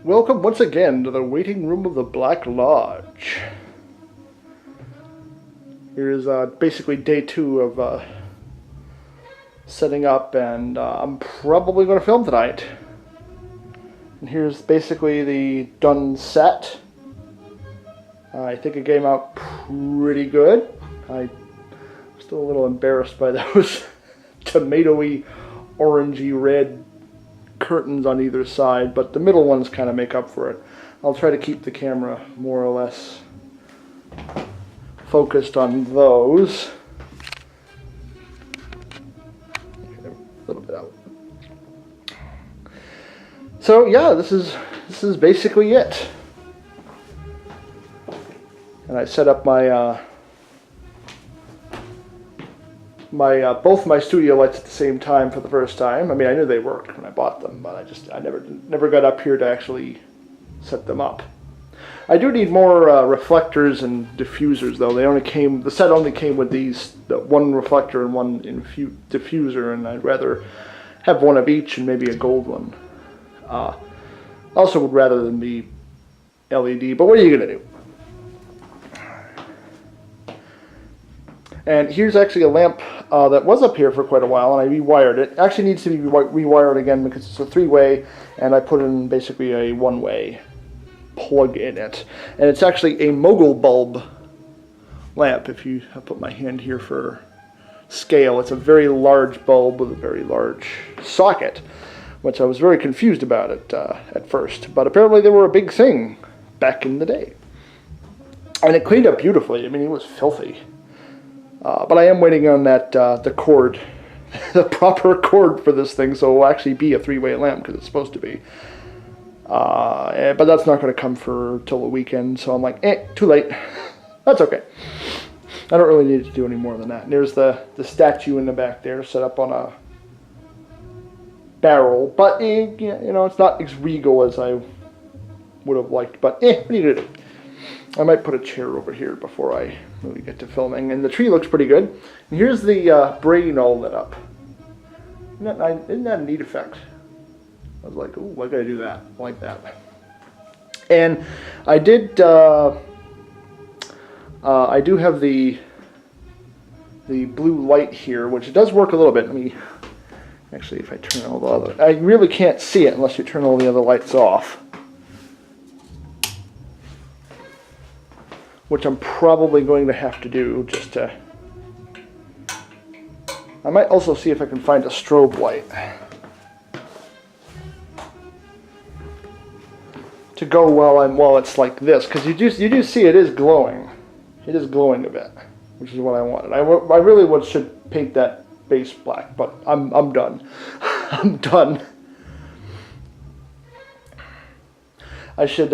Welcome once again to the waiting room of the Black Lodge. Here's basically day 2 of setting up, and I'm probably going to film tonight. And here's basically the done set. I think it came out pretty good. I'm still a little embarrassed by those tomatoey, orangey red curtains on either side, but the middle ones kind of make up for it. I'll try to keep the camera more or less focused on those. Okay, a little bit out. So yeah, this is basically it. And I set up my both my studio lights at the same time for the first time. I mean, I knew they worked when I bought them, but I never got up here to actually set them up. I do need more reflectors and diffusers, though. The set only came with these, one reflector and one diffuser, and I'd rather have one of each and maybe a gold one. Also would rather than be LED, but what are you gonna do? And here's actually a lamp that was up here for quite a while, and I rewired it. It actually needs to be rewired again because it's a 3-way, and I put in basically a 1-way plug in it. And it's actually a mogul bulb lamp. If you have put my hand here for scale, it's a very large bulb with a very large socket, which I was very confused about it at first. But apparently they were a big thing back in the day. And it cleaned up beautifully. I mean, it was filthy. But I am waiting on that the cord, the proper cord for this thing, so it will actually be a 3-way lamp because it's supposed to be. But that's not going to come till the weekend, so I'm like, too late. That's okay. I don't really need to do any more than that. And there's the statue in the back there, set up on a barrel, but it's not as regal as I would have liked. But what are you gonna do? I might put a chair over here before I really get to filming. And the tree looks pretty good. And here's the brain all lit up. Isn't that a neat effect? I was like, ooh, why did I do that? I like that. And I did, I do have the blue light here, which does work a little bit. Actually, if I turn all the other, I really can't see it unless you turn all the other lights off. Which I'm probably going to have to do just to... I might also see if I can find a strobe light to go while it's like this, because you do see it is glowing. It is glowing a bit, which is what I wanted. I really should paint that base black, but I'm done. I'm done. I still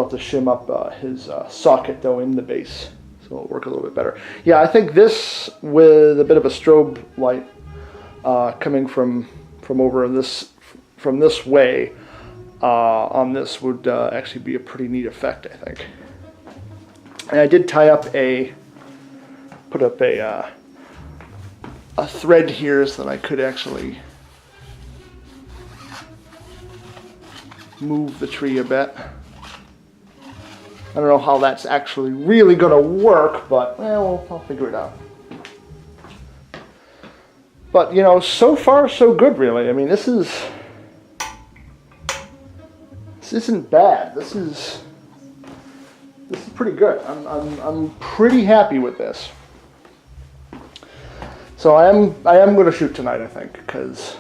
have to shim up his socket though in the base, so it'll work a little bit better. Yeah, I think this with a bit of a strobe light coming from over from this way on this would actually be a pretty neat effect, I think. And I did put up a thread here so that I could actually move the tree a bit. I don't know how that's actually really going to work, but I'll figure it out. But so far so good, really. I mean, this isn't bad. This is pretty good. I'm pretty happy with this. So I am going to shoot tonight, I think, because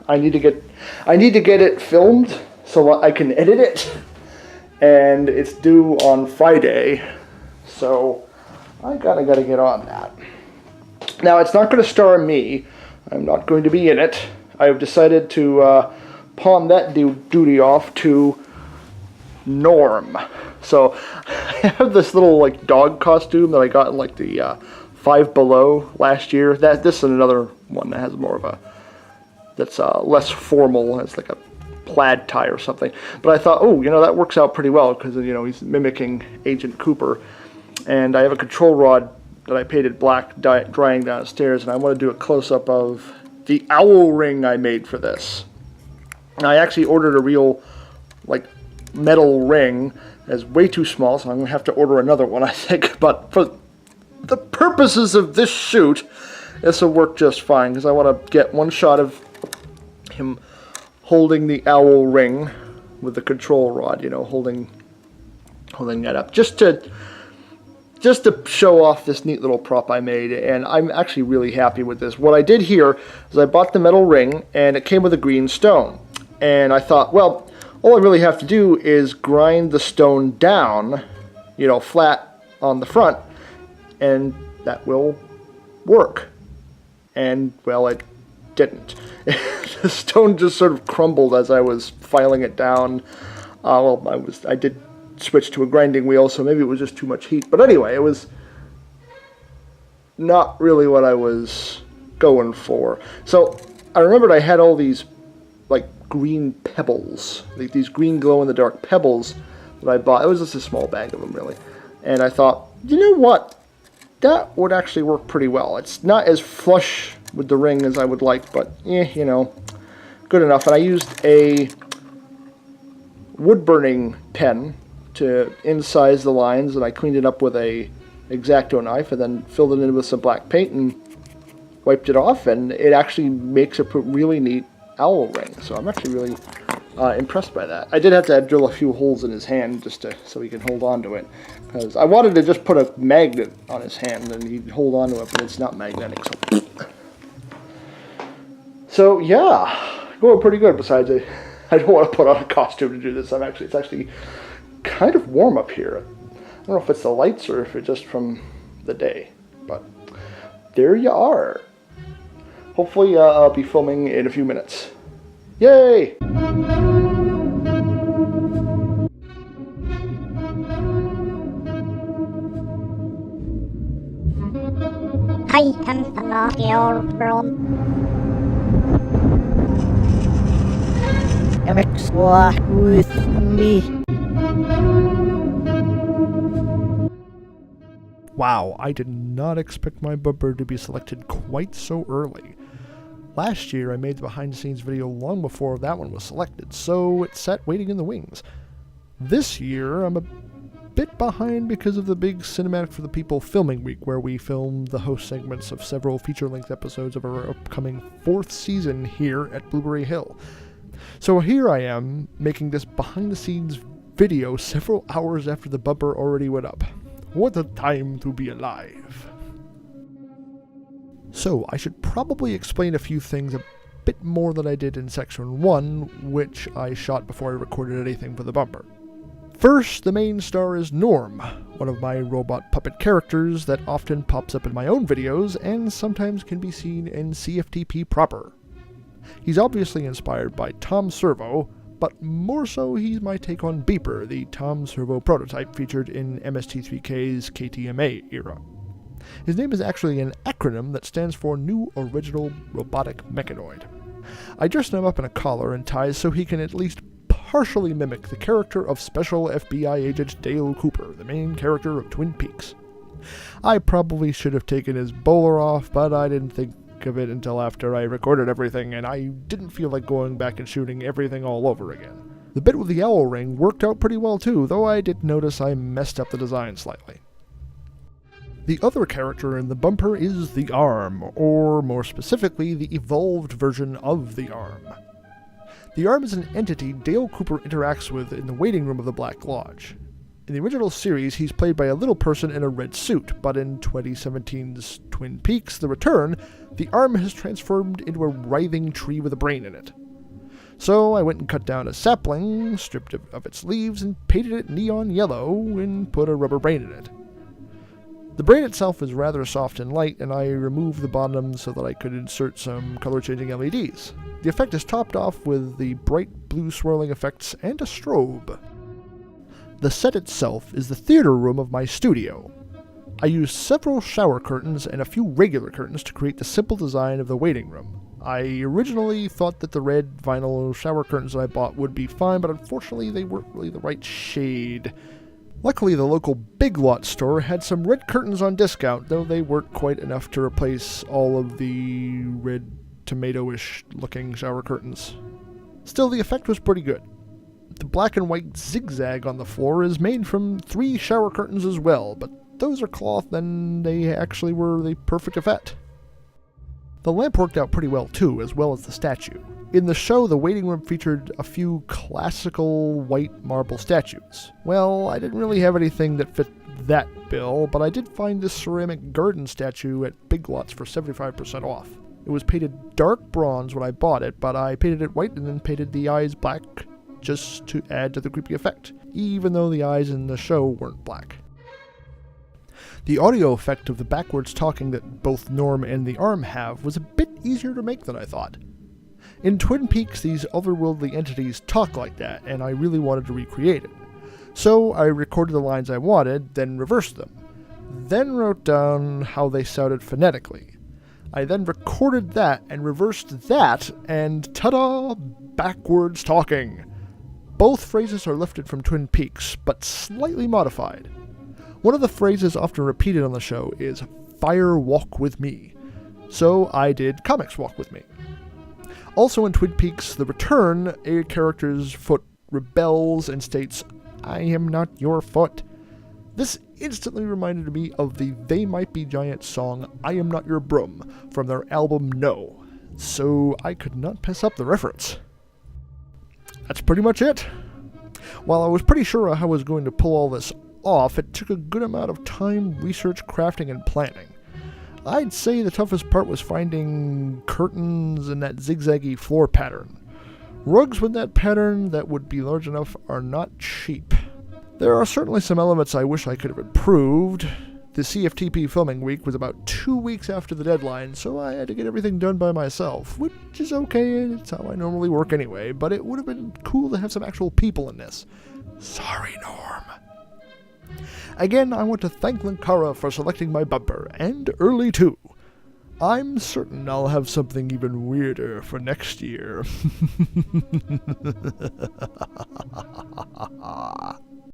I need to get it filmed so I can edit it. And it's due on Friday, so I gotta get on that. Now, it's not going to star me. I'm not going to be in it. I have decided to pawn that duty off to Norm. So I have this little dog costume that I got in the Five Below last year. This is another one that has more of a that's less formal. It's like a plaid tie or something. But I thought, oh, that works out pretty well because, he's mimicking Agent Cooper. And I have a control rod that I painted black drying downstairs, and I want to do a close-up of the owl ring I made for this. And I actually ordered a real, metal ring. It's way too small, so I'm going to have to order another one, I think. But for the purposes of this shoot, this will work just fine, because I want to get one shot of him holding the owl ring with the control rod, holding that up. Just to show off this neat little prop I made, and I'm actually really happy with this. What I did here is I bought the metal ring, and it came with a green stone. And I thought, well, all I really have to do is grind the stone down, flat on the front, and that will work. And, well, it didn't. The stone just sort of crumbled as I was filing it down. I did switch to a grinding wheel, so maybe it was just too much heat. But anyway, it was not really what I was going for. So I remembered I had all these green pebbles, these green glow-in-the-dark pebbles that I bought. It was just a small bag of them, really. And I thought, you know what? That would actually work pretty well. It's not as flush with the ring as I would like, but, good enough. And I used a wood-burning pen to incise the lines, and I cleaned it up with a X-Acto knife, and then filled it in with some black paint and wiped it off, and it actually makes a really neat owl ring. So I'm actually really impressed by that. I did have to drill a few holes in his hand so he can hold on to it, because I wanted to just put a magnet on his hand and he'd hold on to it, but it's not magnetic. So yeah, going pretty good. Besides, I don't want to put on a costume to do this. It's actually kind of warm up here. I don't know if it's the lights or if it's just from the day, but there you are. Hopefully I'll be filming in a few minutes. Yay! I can unlock your room. Mix with me. Wow, I did not expect my bumper to be selected quite so early. Last year I made the behind the scenes video long before that one was selected, so it sat waiting in the wings. This year I'm a bit behind because of the big Cinematic for the People filming week, where we filmed the host segments of several feature-length episodes of our upcoming 4th season here at Blueberry Hill. So here I am, making this behind the scenes video several hours after the bumper already went up. What a time to be alive. So, I should probably explain a few things a bit more than I did in section 1, which I shot before I recorded anything for the bumper. First, the main star is Norm, one of my robot puppet characters that often pops up in my own videos and sometimes can be seen in CFTP proper. He's obviously inspired by Tom Servo, but more so he's my take on Beeper, the Tom Servo prototype featured in MST3K's KTMA era. His name is actually an acronym that stands for New Original Robotic Mechanoid. I dressed him up in a collar and ties so he can at least partially mimic the character of Special FBI Agent Dale Cooper, the main character of Twin Peaks. I probably should have taken his bowler off, but I didn't think of it until after I recorded everything, and I didn't feel like going back and shooting everything all over again. The bit with the owl ring worked out pretty well too, though I did notice I messed up the design slightly. The other character in the bumper is the Arm, or more specifically, the evolved version of the Arm. The Arm is an entity Dale Cooper interacts with in the waiting room of the Black Lodge. In the original series, he's played by a little person in a red suit, but in 2017's Twin Peaks: The Return, the Arm has transformed into a writhing tree with a brain in it. So I went and cut down a sapling, stripped of its leaves, and painted it neon yellow, and put a rubber brain in it. The brain itself is rather soft and light, and I removed the bottom so that I could insert some color-changing LEDs. The effect is topped off with the bright blue swirling effects and a strobe. The set itself is the theater room of my studio. I used several shower curtains and a few regular curtains to create the simple design of the waiting room. I originally thought that the red vinyl shower curtains that I bought would be fine, but unfortunately they weren't really the right shade. Luckily, the local Big Lot store had some red curtains on discount, though they weren't quite enough to replace all of the red tomato-ish looking shower curtains. Still, the effect was pretty good. The black and white zigzag on the floor is made from 3 shower curtains as well, but those are cloth and they actually were the perfect effect. The lamp worked out pretty well too, as well as the statue. In the show, the waiting room featured a few classical white marble statues. Well, I didn't really have anything that fit that bill, but I did find this ceramic garden statue at Big Lots for 75% off. It was painted dark bronze when I bought it, but I painted it white and then painted the eyes black just to add to the creepy effect, even though the eyes in the show weren't black. The audio effect of the backwards talking that both Norm and the arm have was a bit easier to make than I thought. In Twin Peaks, these otherworldly entities talk like that, and I really wanted to recreate it. So I recorded the lines I wanted, then reversed them. Then wrote down how they sounded phonetically. I then recorded that and reversed that, and ta-da! Backwards talking. Both phrases are lifted from Twin Peaks, but slightly modified. One of the phrases often repeated on the show is "Fire walk with me," so I did "Comics walk with me." Also in Twin Peaks The Return, a character's foot rebels and states, "I am not your foot." This instantly reminded me of the They Might Be Giants song "I Am Not Your Broom" from their album No, so I could not pass up the reference. That's pretty much it. While I was pretty sure how I was going to pull all this off, it took a good amount of time, research, crafting, and planning. I'd say the toughest part was finding curtains and that zigzaggy floor pattern. Rugs with that pattern that would be large enough are not cheap. There are certainly some elements I wish I could have improved. The CFTP filming week was about 2 weeks after the deadline, so I had to get everything done by myself, which is okay, it's how I normally work anyway, but it would have been cool to have some actual people in this. Sorry, Norm. Again, I want to thank Linkara for selecting my bumper, and Early too. I'm certain I'll have something even weirder for next year.